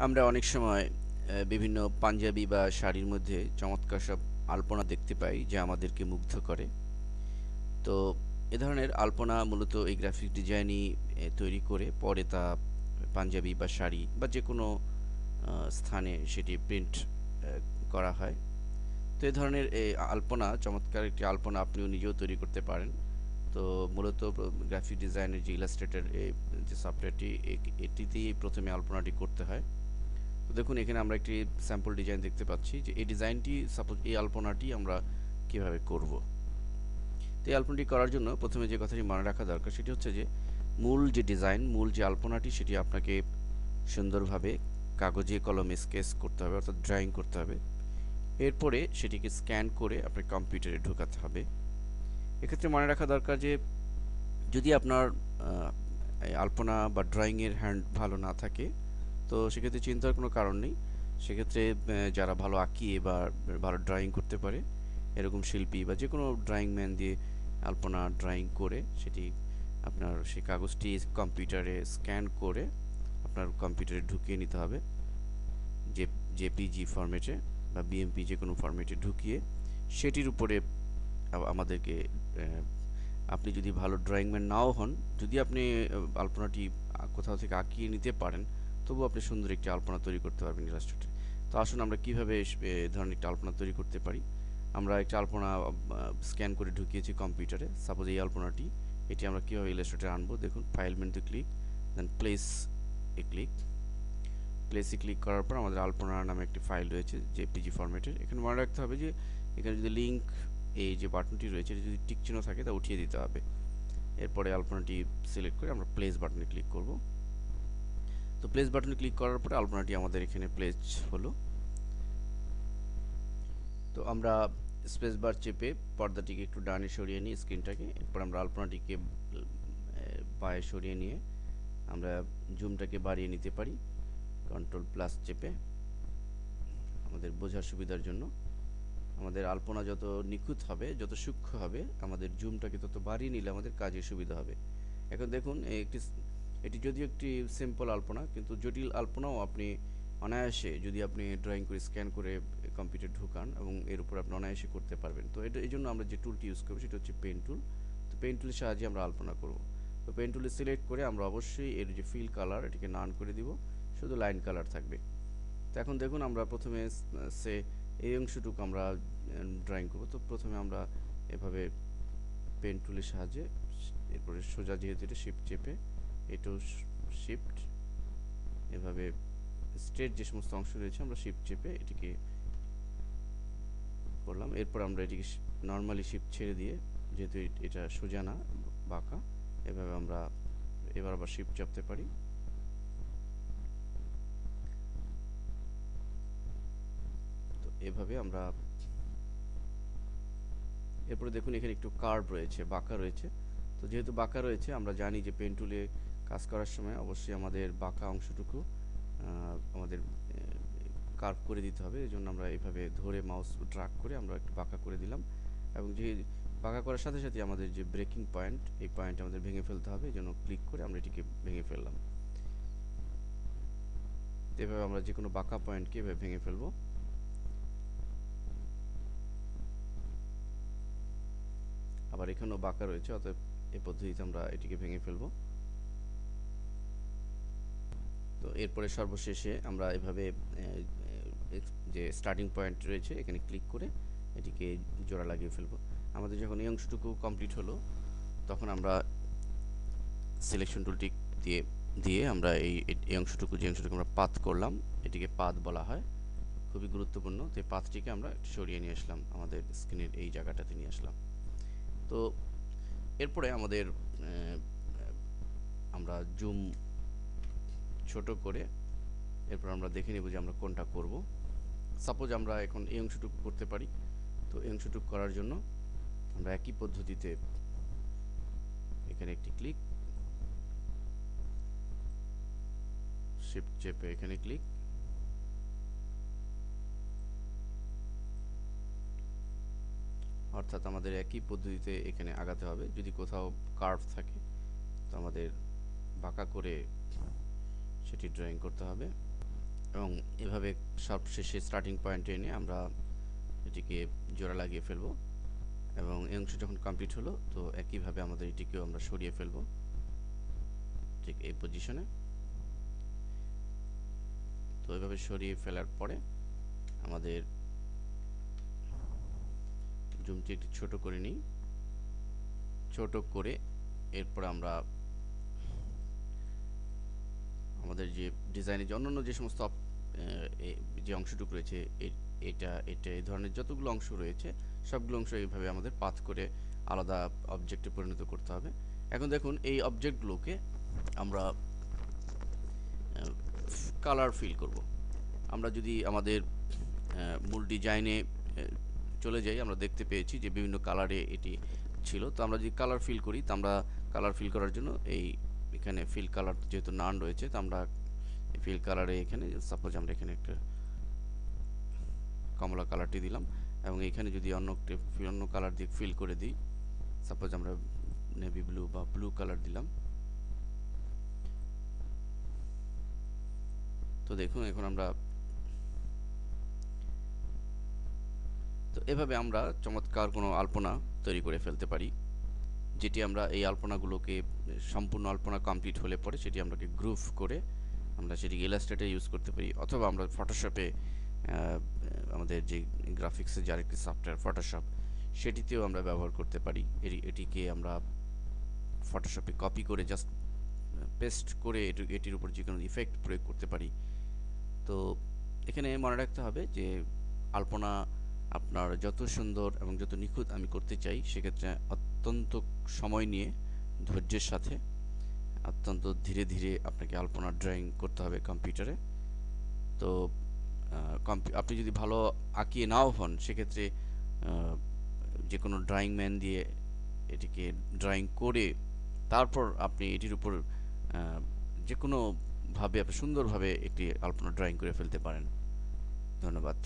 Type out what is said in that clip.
আমরা অনেক সময় বিভিন্ন পাঞ্জাবি বা শাড়ির মধ্যে চমৎকার সব আলপনা দেখতে পাই যা আমাদেরকে মুগ্ধ করে। তো এ ধরনের আলপনা মূলত এই গ্রাফিক ডিজাইনই তৈরি করে পরে তা পাঞ্জাবি বা শাড়ি বা যেকোনো স্থানে সেটি প্রিন্ট করা হয়। তো এই ধরনের এই আলপনা চমৎকার একটি আলপনা আপনিও নিজেও তৈরি করতে পারেন। তো মূলত গ্রাফিক ডিজাইনের যে ইলাস্ট্রেটর যে সফটওয়্যারটি এটিতেই প্রথমে আলপনাটি করতে হয়। তো দেখুন এখানে আমরা একটি স্যাম্পল ডিজাইন দেখতে পাচ্ছি যে এই ডিজাইনটি সাপোজ এই আলপনাটি আমরা কিভাবে করব। তো এই আলপনাটি করার জন্য প্রথমে যে কথাটি মনে রাখা দরকার সেটি হচ্ছে যে মূল যে ডিজাইন, মূল যে আলপনাটি সেটি আপনাকে সুন্দরভাবে কাগজে কলমে স্কেচ করতে হবে, অর্থাৎ ড্রয়িং করতে হবে। এরপরে সেটিকে স্ক্যান করে আপনার কম্পিউটারে ঢোকাতে হবে। এক্ষেত্রে মনে রাখা দরকার যে যদি আপনার এই আলপনা বা ড্রয়িংয়ের হ্যান্ড ভালো না থাকে, তো সেক্ষেত্রে চিন্তার কোনো কারণ নেই। সেক্ষেত্রে যারা ভালো আঁকিয়ে বা ভালো ড্রয়িং করতে পারে এরকম শিল্পী বা যে কোনো ড্রয়িং ম্যান দিয়ে আলপনা ড্রয়িং করে সেটি আপনার সেই কাগজটি কম্পিউটারে স্ক্যান করে আপনার কম্পিউটারে ঢুকিয়ে নিতে হবে। যে জেপিজি ফরম্যাটে বা বিএমপি যে কোনো ফরম্যাটে ঢুকিয়ে সেটির উপরে আমাদেরকে আপনি যদি ভালো ড্রয়িং ম্যান নাও হন, যদি আপনি আলপনাটি কোথাও থেকে আঁকিয়ে নিতে পারেন, তবুও আপনি সুন্দর একটি আলপনা তৈরি করতে পারবেন ইলাস্ট্রেটরে। তো আসুন আমরা কিভাবে এ ধরনের একটি আলপনা তৈরি করতে পারি। আমরা একটি আলপনা স্ক্যান করে ঢুকিয়েছি কম্পিউটারে। সাপোজ এই আলপনাটি, এটি আমরা কিভাবে ইলাস্ট্রেটরে আনবো দেখুন। ফাইল মেনুতে ক্লিক, দেন প্লেসে ক্লিক করার পর আমাদের আলপনা নামে একটি ফাইল রয়েছে জেপিজি ফরম্যাটের। এখানে মনে রাখতে হবে যে এখানে যদি লিঙ্ক, এই যে বাটনটি রয়েছে এটা যদি টিক চিহ্ন থাকে তা উঠিয়ে দিতে হবে। এরপরে আলপনাটি সিলেক্ট করে আমরা প্লেস বাটনে ক্লিক করব। তো প্লেস বাটনে ক্লিক করার পরে আলপনাটি আমাদের এখানে প্লেস হলো। তো আমরা স্পেস বার চেপে পর্দাটিকে একটু ডানে সরিয়ে নিই, স্ক্রিনটাকে। এরপর আমরা আলপনাটিকে বাঁয়ে সরিয়ে নিয়ে আমরা জুমটাকে বাড়িয়ে নিতে পারি কন্ট্রোল প্লাস চেপে, আমাদের বোঝার সুবিধার জন্য। আমাদের আলপনা যত নিখুঁত হবে, যত সূক্ষ্ম হবে, আমাদের জুমটাকে তত বাড়িয়ে নিলে আমাদের কাজে সুবিধা হবে। এখন দেখুন এটি যদিও একটি সিম্পল আলপনা, কিন্তু জটিল আলপনাও আপনি অনায়াসে, যদি আপনি ড্রয়িং করে স্ক্যান করে কম্পিউটার ঢোকান এবং এর উপর আপনি অনায়াসে করতে পারবেন। তো এটা এই জন্য আমরা যে টুলটি ইউজ করবো সেটা হচ্ছে পেন টুল। তো পেন টুলের সাহায্যে আমরা আলপনা করব। তো পেন টুলে সিলেক্ট করে আমরা অবশ্যই এর যে ফিল কালার এটিকে নান করে দিব, শুধু লাইন কালার থাকবে। তো এখন দেখুন আমরা প্রথমে সে এই অংশটুকু আমরা ড্রয়িং করব। তো প্রথমে আমরা এভাবে পেন টুলের সাহায্যে, এরপরে সোজা যেহেতু এটা শিফট চেপে, এটাও শিফট, এভাবে স্ট্রেট যে সমস্ত অংশ রয়েছে আমরা শিফট চেপে এটিকে করলাম। এরপর আমরা এটিকে নর্মালি শিফট ছেড়ে দিয়ে, যেহেতু এটা সোজা না বাঁকা, এভাবে আমরা এবার আবার শিফট চাপতে পারি। তো এভাবে আমরা, এরপরে দেখুন এখানে একটু কার্ভ রয়েছে, বাঁকা রয়েছে। তো যেহেতু বাঁকা রয়েছে, আমরা জানি যে পেন টুলে কাজ করার সময় অবশ্যই আমাদের বাঁকা অংশটুকু আমাদের কার্ভ করে দিতে হবে। এই জন্য আমরা এইভাবে ধরে মাউস ড্র্যাগ করে আমরা একটু বাঁকা করে দিলাম। এবং যে বাঁকা করার সাথে সাথে আমাদের যে ব্রেকিং পয়েন্ট, এই পয়েন্ট আমাদের ভেঙে ফেলতে হবে। এই জন্য ক্লিক করে আমরা এটিকে ভেঙে ফেললাম। এভাবে আমরা যে কোনো বাঁকা পয়েন্টকে এভাবে ভেঙে ফেলবো। আবার এখানেও বাঁকা রয়েছে, অতএব এই পদ্ধতিতে আমরা এটিকে ভেঙে ফেলবো। তো এরপরে সর্বশেষে আমরা এভাবে যে স্টার্টিং পয়েন্ট রয়েছে এখানে ক্লিক করে এটিকে জোড়া লাগিয়ে ফেলবো। আমাদের যখন এই অংশটুকু কমপ্লিট হলো, তখন আমরা সিলেকশন টুলটি দিয়ে দিয়ে আমরা এই অংশটুকু, যে অংশটুকু আমরা পাথ করলাম, এটিকে পাথ বলা হয়, খুবই গুরুত্বপূর্ণ। তো এই পাথটিকে আমরা একটু সরিয়ে নিয়ে আসলাম, আমাদের স্ক্রিনের এই জায়গাটাতে নিয়ে আসলাম। তো এরপরে আমাদের আমরা জুম ছোট করে এরপর আমরা দেখে নেব যে আমরা কোনটা করব। সাপোজ আমরা এখন এই অংশটুকু করতে পারি। তো এই অংশটুকু করার জন্য আমরা একই পদ্ধতিতে এখানে একটি ক্লিক, শিফট চেপে এখানে ক্লিক, অর্থাৎ আমাদের একই পদ্ধতিতে এখানে আগাতে হবে। যদি কোথাও কার্ভ থাকে তো আমাদের বাঁকা করে সেটি ড্রয়িং করতে হবে। তো এভাবে আমরা, এখানে দেখুন আমরা যে কার্ভটি এবং এভাবে সবশেষে স্টার্টিং পয়েন্টে এনে আমরা এটিকে জোড়া লাগিয়ে ফেলবো। এবং এই অংশ যখন কমপ্লিট হলো, তো একইভাবে আমাদের এটিকেও আমরা সরিয়ে ফেলবো ঠিক এই পজিশনে। তো এভাবে সরিয়ে ফেলার পরে আমাদের জুমটি একটু ছোট করে নিই। ছোট করে এরপর আমরা আমাদের যে ডিজাইনের যে অন্যান্য যে সমস্ত যে অংশটুকু রয়েছে, এটা এটা এই ধরনের যতগুলো অংশ রয়েছে সবগুলো অংশ এইভাবে আমাদের পাথ করে আলাদা অবজেক্টে পরিণত করতে হবে। এখন দেখুন এই অবজেক্টগুলোকে আমরা কালার ফিল করব। আমরা যদি আমাদের মূল ডিজাইনে চলে যাই, আমরা দেখতে পেয়েছি যে বিভিন্ন কালারে এটি ছিল। তো আমরা যদি কালার ফিল করি, তো আমরা কালার ফিল করার জন্য এখানে ফিল কালার যেহেতু নান রয়েছে, তো আমরা ফিল কালারে এখানে সাপোজ আমরা এখানে একটা কমলা কালারটি দিলাম এবং এখানে যদি অন্য কালার দিয়ে ফিল করে দিই, সাপোজ আমরা নেভি ব্লু বা ব্লু কালার দিলাম। তো দেখুন এখন আমরা তো এভাবে আমরা চমৎকার কোনো আলপনা তৈরি করে ফেলতে পারি, যেটি আমরা এই আলপনাগুলোকে সম্পূর্ণ আলপনা কমপ্লিট হলে পরে সেটি আমরাকে গ্রুপ করে আমরা সেটি ইলাস্ট্রেটরে ইউজ করতে পারি, অথবা আমরা ফটোশপে আমাদের যে গ্রাফিক্সের যে আরেকটি সফটওয়্যার ফটোশপ, সেটিতেও আমরা ব্যবহার করতে পারি। এটিকে আমরা ফটোশপে কপি করে জাস্ট পেস্ট করে এটির উপর যে কোনো ইফেক্ট প্রয়োগ করতে পারি। তো এখানে মনে রাখতে হবে যে আলপনা আপনার যত সুন্দর এবং যত নিখুঁত আমি করতে চাই, সেক্ষেত্রে অত্যন্ত সময় নিয়ে ধৈর্যের সাথে অত্যন্ত ধীরে ধীরে আপনাকে আলপনা ড্রয়িং করতে হবে কম্পিউটারে। তো আপনি যদি ভালো আঁকিয়ে নাও হন, সেক্ষেত্রে যে কোনো ড্রয়িং ম্যান দিয়ে এটিকে ড্রয়িং করে তারপর আপনি এটির উপর যে কোনোভাবে আপনি সুন্দরভাবে একটি আলপনা ড্রয়িং করে ফেলতে পারেন। ধন্যবাদ।